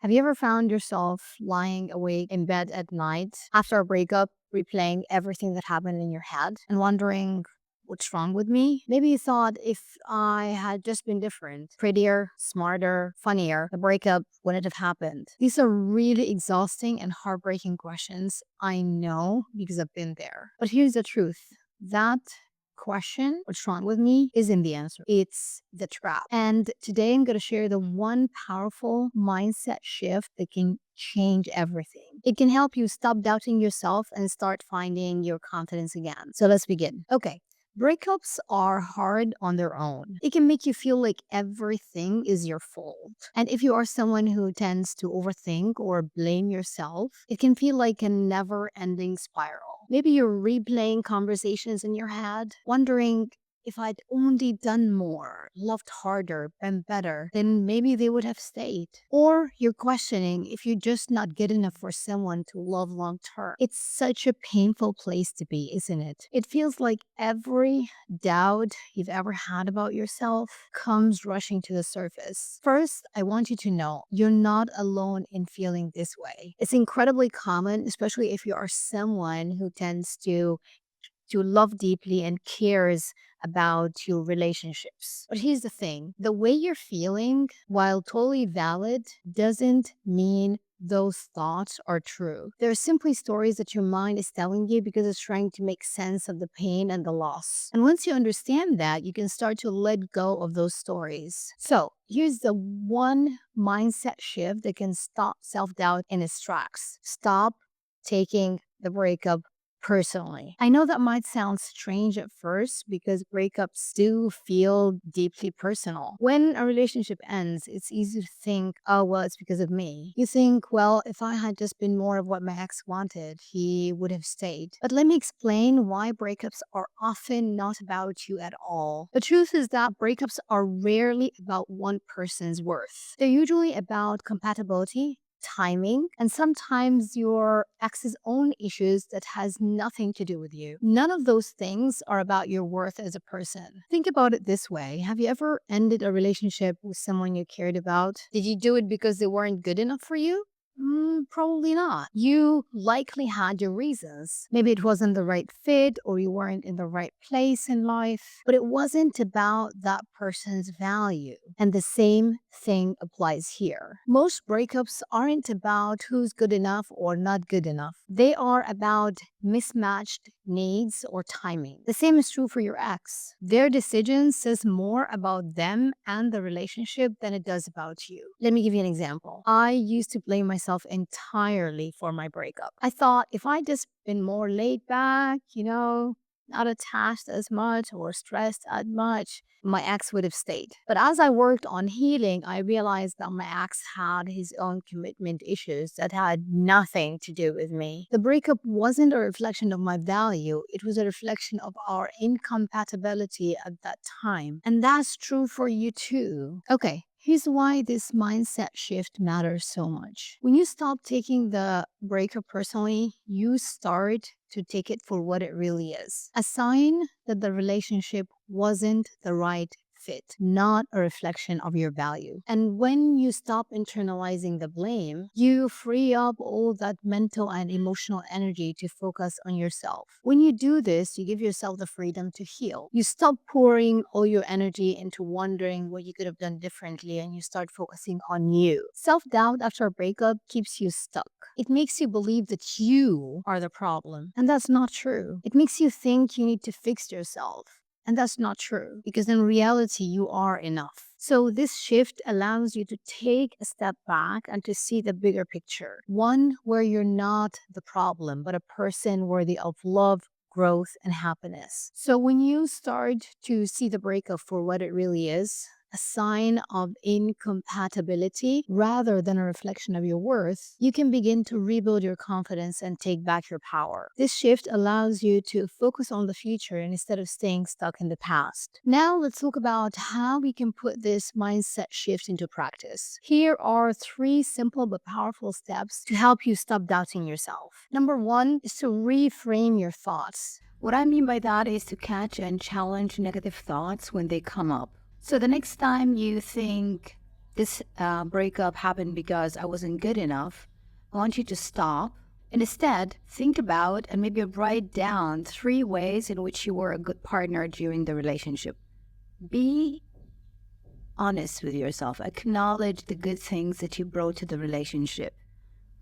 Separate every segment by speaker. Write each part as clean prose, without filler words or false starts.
Speaker 1: Have you ever found yourself lying awake in bed at night after a breakup, replaying everything that happened in your head and wondering, what's wrong with me? Maybe you thought if I had just been different, prettier, smarter, funnier, the breakup wouldn't have happened. These are really exhausting and heartbreaking questions. I know because I've been there. But here's the truth that question, what's wrong with me, isn't the answer. It's the trap. And today I'm going to share the one powerful mindset shift that can change everything. It can help you stop doubting yourself and start finding your confidence again. So let's begin. Okay. Breakups are hard on their own. It can make you feel like everything is your fault. And if you are someone who tends to overthink or blame yourself, it can feel like a never ending spiral. Maybe you're replaying conversations in your head, wondering, if I'd only done more, loved harder, been better, then maybe they would have stayed. Or you're questioning if you're just not good enough for someone to love long term. It's such a painful place to be, isn't it? It feels like every doubt you've ever had about yourself comes rushing to the surface. First, I want you to know you're not alone in feeling this way. It's incredibly common, especially if you are someone who tends to love deeply and cares about your relationships. But here's the thing, the way you're feeling, while totally valid, doesn't mean those thoughts are true. They're simply stories that your mind is telling you because it's trying to make sense of the pain and the loss. And once you understand that, you can start to let go of those stories. So, here's the one mindset shift that can stop self doubt in its tracks. Stop taking the breakup personally. I know that might sound strange at first because breakups do feel deeply personal. When a relationship ends, it's easy to think, oh, well, it's because of me. You think, well, if I had just been more of what my ex wanted, he would have stayed. But let me explain why breakups are often not about you at all. The truth is that breakups are rarely about one person's worth. They're usually about compatibility, timing, and sometimes your ex's own issues that has nothing to do with you. None of those things are about your worth as a person. Think about it this way. Have you ever ended a relationship with someone you cared about? Did you do it because they weren't good enough for you? Probably not. You likely had your reasons. Maybe it wasn't the right fit or you weren't in the right place in life, but it wasn't about that person's value. And the same thing applies here. Most breakups aren't about who's good enough or not good enough. They are about mismatched needs or timing. The same is true for your ex. Their decision says more about them and the relationship than it does about you. Let me give you an example. I used to blame myself entirely for my breakup. I thought if I just been more laid back, not attached as much or stressed as much, my ex would have stayed. But as I worked on healing, I realized that my ex had his own commitment issues that had nothing to do with me. The breakup wasn't a reflection of my value, it was a reflection of our incompatibility at that time. And that's true for you too. Okay. Here's why this mindset shift matters so much. When you stop taking the breakup personally, you start to take it for what it really is, a sign that the relationship wasn't the right fit, not a reflection of your value. And when you stop internalizing the blame, you free up all that mental and emotional energy to focus on yourself. When you do this, you give yourself the freedom to heal. You stop pouring all your energy into wondering what you could have done differently and you start focusing on you. Self doubt after a breakup keeps you stuck. It makes you believe that you are the problem. And that's not true. It makes you think you need to fix yourself. And that's not true because in reality, you are enough. So this shift allows you to take a step back and to see the bigger picture. One where you're not the problem, but a person worthy of love, growth, and happiness. So when you start to see the breakup for what it really is, a sign of incompatibility rather than a reflection of your worth, you can begin to rebuild your confidence and take back your power. This shift allows you to focus on the future instead of staying stuck in the past. Now let's talk about how we can put this mindset shift into practice. Here are 3 simple but powerful steps to help you stop doubting yourself. Number 1 is to reframe your thoughts. What I mean by that is to catch and challenge negative thoughts when they come up. So the next time you think,
Speaker 2: this breakup happened because I wasn't good enough. I want you to stop and instead think about and maybe write down 3 ways in which you were a good partner during the relationship. Be honest with yourself. Acknowledge the good things that you brought to the relationship.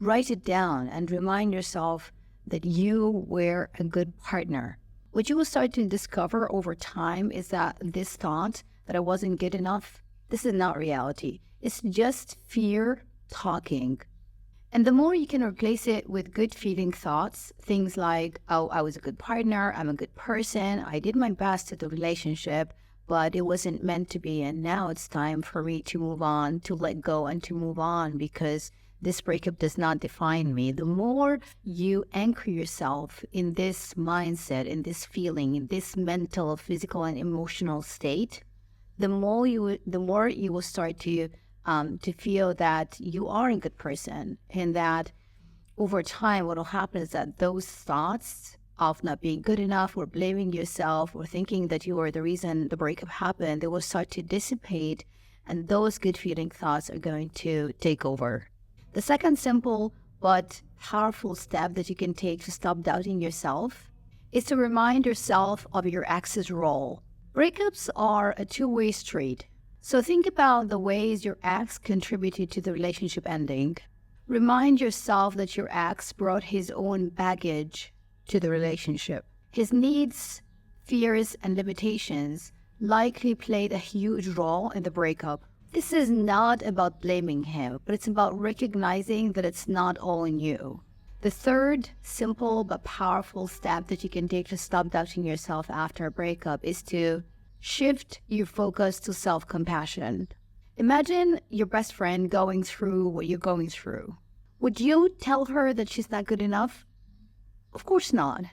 Speaker 2: Write it down and remind yourself that you were a good partner. What you will start to discover over time is that this thought that I wasn't good enough, this is not reality. It's just fear talking. And the more you can replace it with good feeling thoughts, things like, oh, I was a good partner, I'm a good person, I did my best at the relationship, but it wasn't meant to be. And now it's time for me to move on, to let go and to move on because this breakup does not define me. The more you anchor yourself in this mindset, in this feeling, in this mental, physical, and emotional state, the more you will start to feel that you are a good person, and that over time, what will happen is that those thoughts of not being good enough or blaming yourself or thinking that you are the reason the breakup happened, they will start to dissipate, and those good feeling thoughts are going to take over. The second simple but powerful step that you can take to stop doubting yourself is to remind yourself of your ex's role. Breakups are a two-way street. So think about the ways your ex contributed to the relationship ending. Remind yourself that your ex brought his own baggage to the relationship. His needs, fears, and limitations likely played a huge role in the breakup. This is not about blaming him, but it's about recognizing that it's not all on you. The third simple but powerful step that you can take to stop doubting yourself after a breakup is to shift your focus to self-compassion. Imagine your best friend going through what you're going through. Would you tell her that she's not good enough? Of course not.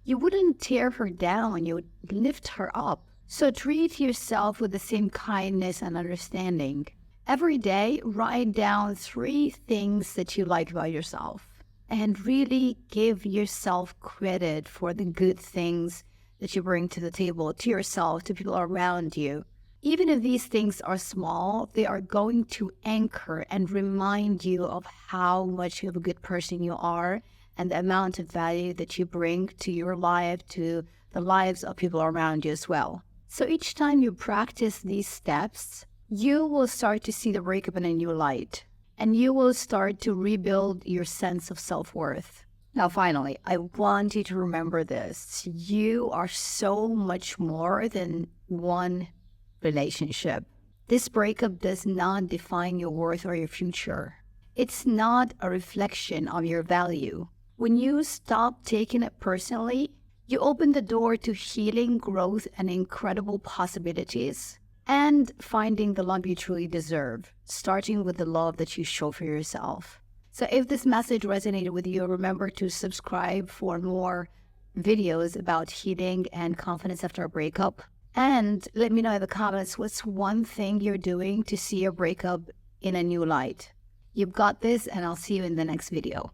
Speaker 2: You wouldn't tear her down, you would lift her up. So treat yourself with the same kindness and understanding. Every day, write down 3 things that you like about yourself and really give yourself credit for the good things that you bring to the table, to yourself, to people around you. Even if these things are small, they are going to anchor and remind you of how much of a good person you are and the amount of value that you bring to your life, to the lives of people around you as well. So each time you practice these steps, you will start to see the breakup in a new light, and you will start to rebuild your sense of self-worth. Now, finally, I want you to remember this. You are so much more than one relationship. This breakup does not define your worth or your future. It's not a reflection of your value. When you stop taking it personally, you open the door to healing, growth, and incredible possibilities, and finding the love you truly deserve, starting with the love that you show for yourself. So if this message resonated with you, remember to subscribe for more videos about healing and confidence after a breakup. And let me know in the comments, what's one thing you're doing to see your breakup in a new light? You've got this, and I'll see you in the next video.